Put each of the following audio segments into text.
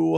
2.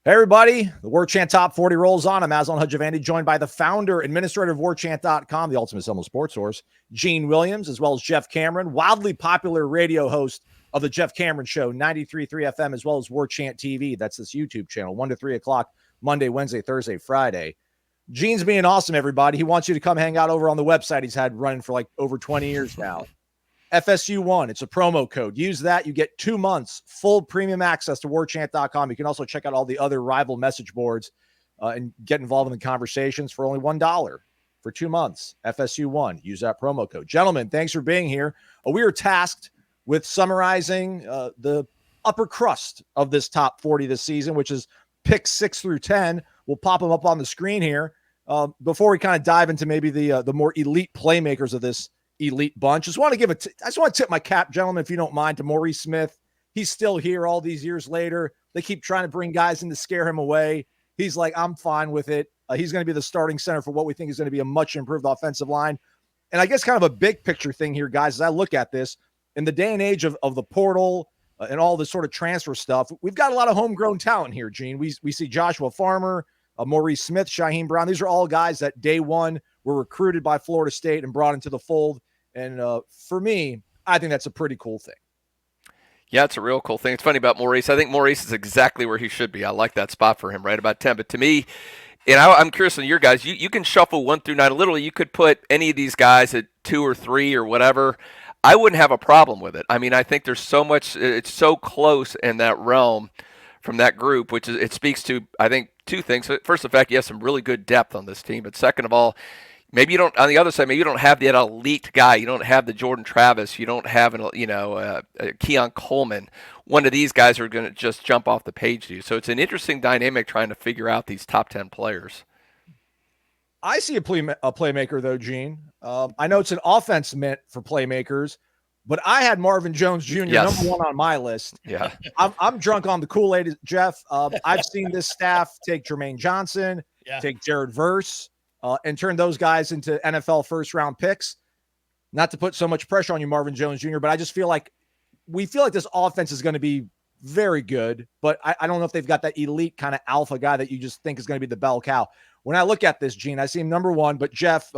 Hey, everybody. The Warchant Top 40 rolls on. I'm Aslan Hajivandi, joined by the founder, administrator of Warchant.com, the ultimate Seminole sports source, Gene Williams, as well as Jeff Cameron, wildly popular radio host of the Jeff Cameron Show, 93.3 FM, as well as Warchant TV. That's this YouTube channel, 1 to 3 o'clock, Monday, Wednesday, Thursday, Friday. Gene's being awesome, everybody. He wants you to come hang out over on the website he's had running for like over 20 years now. FSU1, it's a promo code. Use that. You get 2 months full premium access to warchant.com. You can also check out all the other rival message boards and get involved in the conversations for only $1 for 2 months. FSU1, use that promo code. Gentlemen, thanks for being here. We are tasked with summarizing the upper crust of this top 40 this season, which is picks 6 through 10. We'll pop them up on the screen here. Before we kind of dive into maybe the more elite playmakers of this elite bunch, I just want to tip my cap, gentlemen, if you don't mind, to Maurice Smith. He's still here all these years later. They keep trying to bring guys in to scare him away. He's like, I'm fine with it. He's going to be the starting center for what we think is going to be a much improved offensive line. And I guess kind of a big picture thing here, guys, as I look at this, in the day and age of the portal and all this sort of transfer stuff, we've got a lot of homegrown talent here, Gene. We see Joshua Farmer, Maurice Smith, Shyheim Brown. These are all guys that day one were recruited by Florida State and brought into the fold. And for me, I think that's a pretty cool thing. Yeah, it's a real cool thing. It's funny about Maurice. I think Maurice is exactly where he should be. I like that spot for him, right about 10. But to me, and I'm curious on your guys, you can shuffle 1 through 9. Literally, you could put any of these guys at 2 or 3 or whatever. I wouldn't have a problem with it. I mean, I think there's so much, it's so close in that realm from that group, which is, it speaks to, I think, 2 things. First, the fact you have some really good depth on this team. But second of all, maybe you don't, on the other side, maybe you don't have that elite guy. You don't have the Jordan Travis. You don't have, Keon Coleman. One of these guys are going to just jump off the page to you. So it's an interesting dynamic trying to figure out these top 10 players. I see a playmaker, though, Gene. I know it's an offense meant for playmakers, but I had Marvin Jones Jr. Yes. number 1 on my list. Yeah. I'm drunk on the Kool-Aid, Jeff. I've seen this staff take Jermaine Johnson, take Jared Verse, and turn those guys into NFL first-round picks. Not to put so much pressure on you, Marvin Jones Jr., but I just feel like this offense is going to be very good, but I don't know if they've got that elite kind of alpha guy that you just think is going to be the bell cow. When I look at this, Gene, I see him number 1, but Jeff,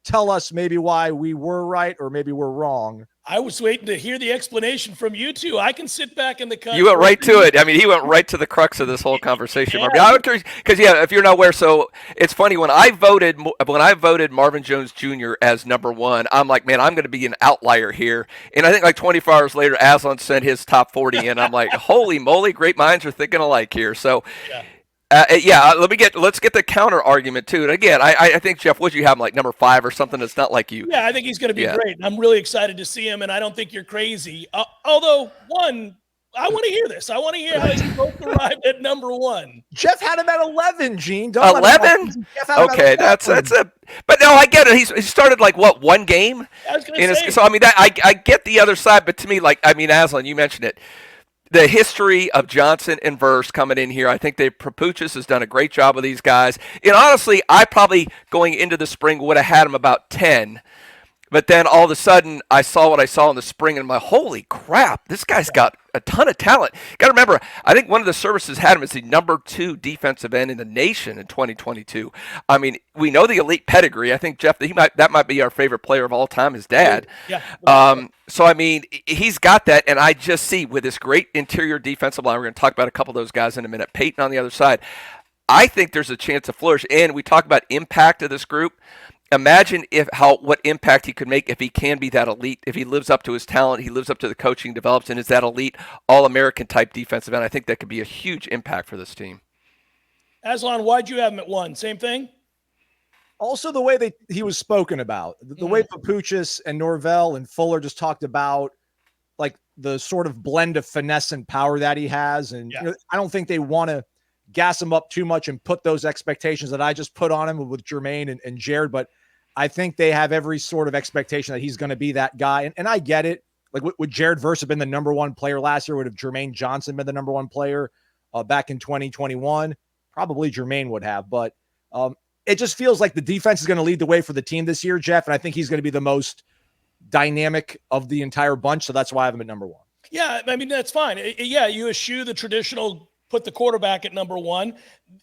tell us maybe why we were right or maybe we're wrong. I was waiting to hear the explanation from you two. I can sit back in the cut. You went right to it. I mean, he went right to the crux of this whole conversation. Yeah. I would curious because if you're not aware, so it's funny when I voted Marvin Jones Jr. as number 1, I'm like, man, I'm going to be an outlier here. And I think like 24 hours later, Aslan sent his top 40 in. I'm like, holy moly, great minds are thinking alike here. So. Yeah. Let's get the counter argument too. And again, I think, Jeff, would you have him like number 5 or something that's not like you? Yeah, I think he's going to be great. I'm really excited to see him, and I don't think you're crazy. Although, I want to hear this. I want to hear how you both arrived at number 1. Jeff had him at 11, Gene. 11? Okay, that's a. But no, I get it. He started like what, 1 game? I was going to say. So I mean, I get the other side, but to me, like, I mean, Aslan, you mentioned it. The history of Johnson and Verse coming in here, I think Papuchis has done a great job with these guys. And honestly, I probably, going into the spring, would have had him about 10. But then all of a sudden, I saw what I saw in the spring, and I'm like, holy crap, this guy's got a ton of talent. Got to remember, I think one of the services had him as the number 2 defensive end in the nation in 2022. I mean, we know the elite pedigree. I think, Jeff, that might be our favorite player of all time, his dad. Yeah. So, I mean, he's got that, and I just see with this great interior defensive line, we're going to talk about a couple of those guys in a minute, Peyton on the other side, I think there's a chance to flourish. And we talk about impact of this group. Imagine what impact he could make if he can be that elite, if he lives up to his talent, he lives up to the coaching, develops, and is that elite All-American type defensive end. I think that could be a huge impact for this team. Aslan, why'd you have him at 1? Same thing? Also, the way he was spoken about, the way Papuchis and Norvell and Fuller just talked about, like the sort of blend of finesse and power that he has. And I don't think they want to gas him up too much and put those expectations that I just put on him with Jermaine and Jared. But I think they have every sort of expectation that he's going to be that guy. And I get it. Like, would Jared Verse have been the number 1 player last year? Would have Jermaine Johnson been the number 1 player back in 2021? Probably Jermaine would have. But it just feels like the defense is going to lead the way for the team this year, Jeff. And I think he's going to be the most dynamic of the entire bunch. So that's why I have him at number 1. Yeah, I mean, that's fine. Yeah, you eschew the traditional put the quarterback at number one.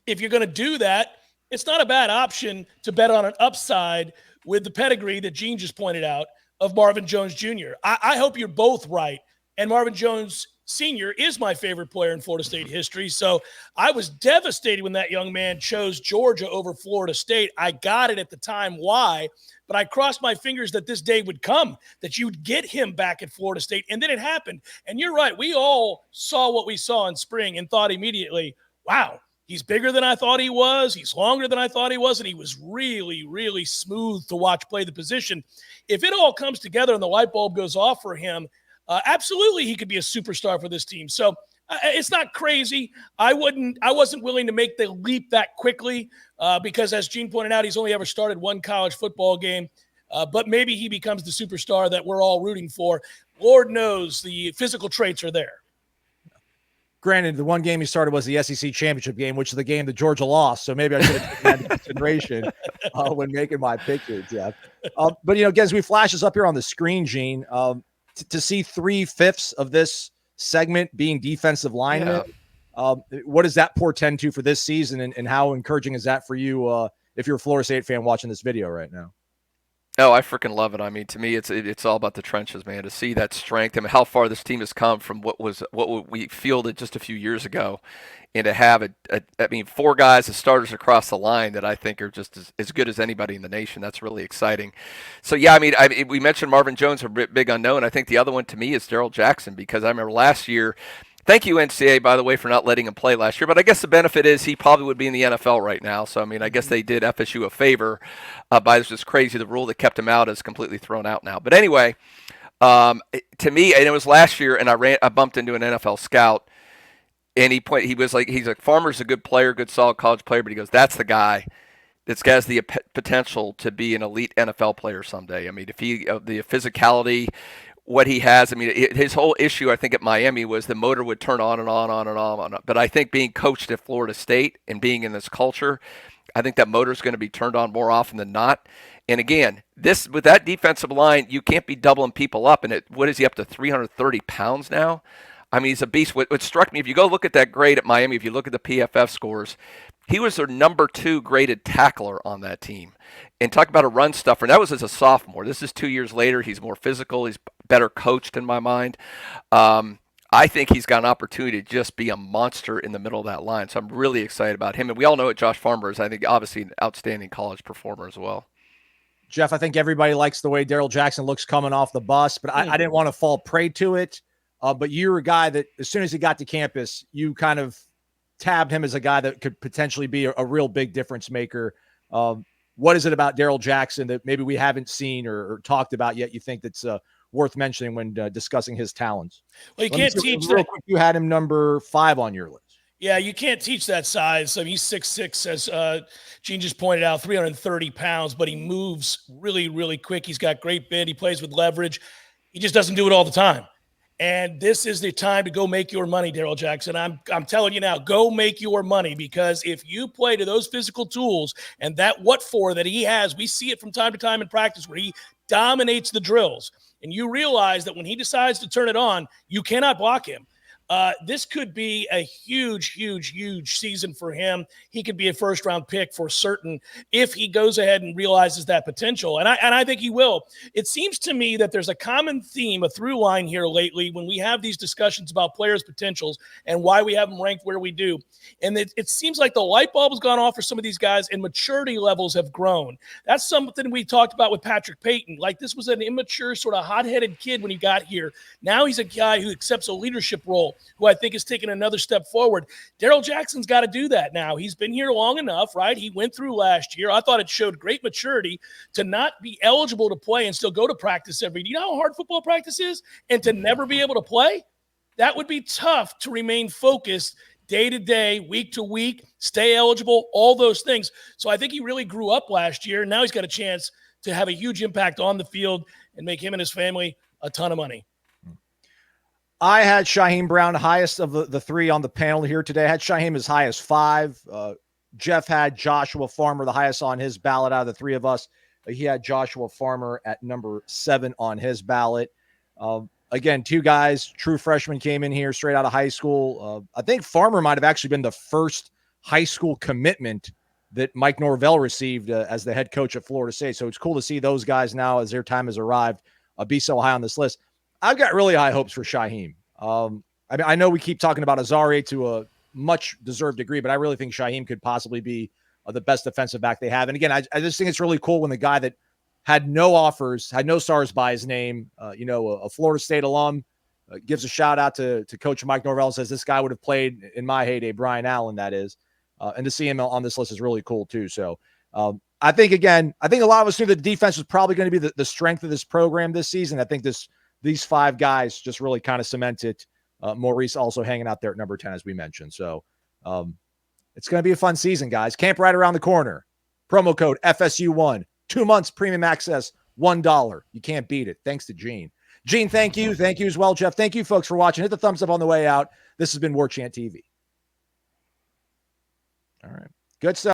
If you're going to do that, it's not a bad option to bet on an upside with the pedigree that Gene just pointed out of Marvin Jones Jr. I hope you're both right. And Marvin Jones Sr. is my favorite player in Florida State history. So I was devastated when that young man chose Georgia over Florida State. I got it at the time. Why? But I crossed my fingers that this day would come, that you would get him back at Florida State. And then it happened. And you're right. We all saw what we saw in spring and thought immediately, wow, he's bigger than I thought he was. He's longer than I thought he was. And he was really, really smooth to watch play the position. If it all comes together and the light bulb goes off for him, absolutely he could be a superstar for this team. So it's not crazy. I wasn't willing to make the leap that quickly because, as Gene pointed out, he's only ever started one college football game. But maybe he becomes the superstar that we're all rooting for. Lord knows the physical traits are there. Granted, the one game he started was the SEC championship game, which is the game that Georgia lost. So maybe I should have taken that into consideration when making my pick here, Jeff. But, again, as we flash this up here on the screen, Gene, to see 3/5 of this segment being defensive linemen, what does that portend to for this season, and how encouraging is that for you if you're a Florida State fan watching this video right now? Oh, I freaking love it. I mean, to me, it's all about the trenches, man. To see that strength, I mean, how far this team has come from what we fielded just a few years ago, and to have four guys as starters across the line that I think are just as good as anybody in the nation. That's really exciting. So yeah, I mean, we mentioned Marvin Jones, a big unknown. I think the other one to me is Daryl Jackson, because I remember last year. Thank you, NCAA, by the way, for not letting him play last year. But I guess the benefit is he probably would be in the NFL right now. So, I mean, I guess they did FSU a favor by this just crazy. The rule that kept him out is completely thrown out now. But anyway, to me, and it was last year, and I bumped into an NFL scout, and he was like, he's like, Farmer's a good player, good solid college player, but he goes, that's the guy that's has the potential to be an elite NFL player someday. I mean, if the physicality, what he has, I mean, his whole issue, I think, at Miami was the motor would turn on and on and on. But I think being coached at Florida State and being in this culture, I think that motor is going to be turned on more often than not. And again, with that defensive line, you can't be doubling people up. And what is he up to, 330 pounds now? I mean, he's a beast. What struck me, if you go look at that grade at Miami, if you look at the PFF scores, he was their number 2 graded tackler on that team. And talk about a run stuffer. And that was as a sophomore. This is 2 years later. He's more physical. He's better coached in my mind. I think he's got an opportunity to just be a monster in the middle of that line. So I'm really excited about him. And we all know what Josh Farmer is. I think obviously an outstanding college performer as well. Jeff, I think everybody likes the way Daryl Jackson looks coming off the bus, but I didn't want to fall prey to it. But you're a guy that as soon as he got to campus, you kind of tabbed him as a guy that could potentially be a real big difference maker. What is it about Daryl Jackson that maybe we haven't seen or talked about yet you think that's worth mentioning when discussing his talents? Well, you can't teach real quick, you had him number 5 on your list. Yeah, you can't teach that size. I mean, he's 6'6", as Gene just pointed out, 330 pounds, but he moves really, really quick. He's got great bid. He plays with leverage. He just doesn't do it all the time. And this is the time to go make your money, Daryl Jackson. I'm telling you now, go make your money, because if you play to those physical tools and that what for that he has, we see it from time to time in practice where he dominates the drills. And you realize that when he decides to turn it on, you cannot block him. This could be a huge, huge, huge season for him. He could be a first-round pick for certain if he goes ahead and realizes that potential. And I think he will. It seems to me that there's a common theme, a through line here lately when we have these discussions about players' potentials and why we have them ranked where we do. And it seems like the light bulb has gone off for some of these guys and maturity levels have grown. That's something we talked about with Patrick Payton. Like, this was an immature, sort of hot-headed kid when he got here. Now he's a guy who accepts a leadership role, who I think has taken another step forward. Daryl Jackson's got to do that now. He's been here long enough, right? He went through last year. I thought it showed great maturity to not be eligible to play and still go to practice every day. You know how hard football practice is? And to never be able to play? That would be tough to remain focused day to day, week to week, stay eligible, all those things. So I think he really grew up last year. Now he's got a chance to have a huge impact on the field and make him and his family a ton of money. I had Shyheim Brown highest of the 3 on the panel here today. I had Shyheim as high as 5. Jeff had Joshua Farmer the highest on his ballot out of the 3 of us. He had Joshua Farmer at number 7 on his ballot. Again, 2 guys, true freshmen came in here straight out of high school. I think Farmer might have actually been the first high school commitment that Mike Norvell received as the head coach at Florida State. So it's cool to see those guys now, as their time has arrived, be so high on this list. I've got really high hopes for Shyheim. I mean, I know we keep talking about Azaria to a much deserved degree, but I really think Shyheim could possibly be the best defensive back they have. And again, I just think it's really cool when the guy that had no offers, had no stars by his name, a Florida State alum, gives a shout out to Coach Mike Norvell and says, this guy would have played in my heyday, Brian Allen, that is. And to see him on this list is really cool too. So I think a lot of us knew that the defense was probably going to be the strength of this program this season. I think these 5 guys just really kind of cement it. Maurice also hanging out there at number 10, as we mentioned. So it's going to be a fun season, guys. Camp right around the corner. Promo code FSU1. 2 months premium access, $1. You can't beat it. Thanks to Gene. Gene, thank you. Thank you as well, Jeff. Thank you, folks, for watching. Hit the thumbs up on the way out. This has been Warchant TV. All right. Good stuff.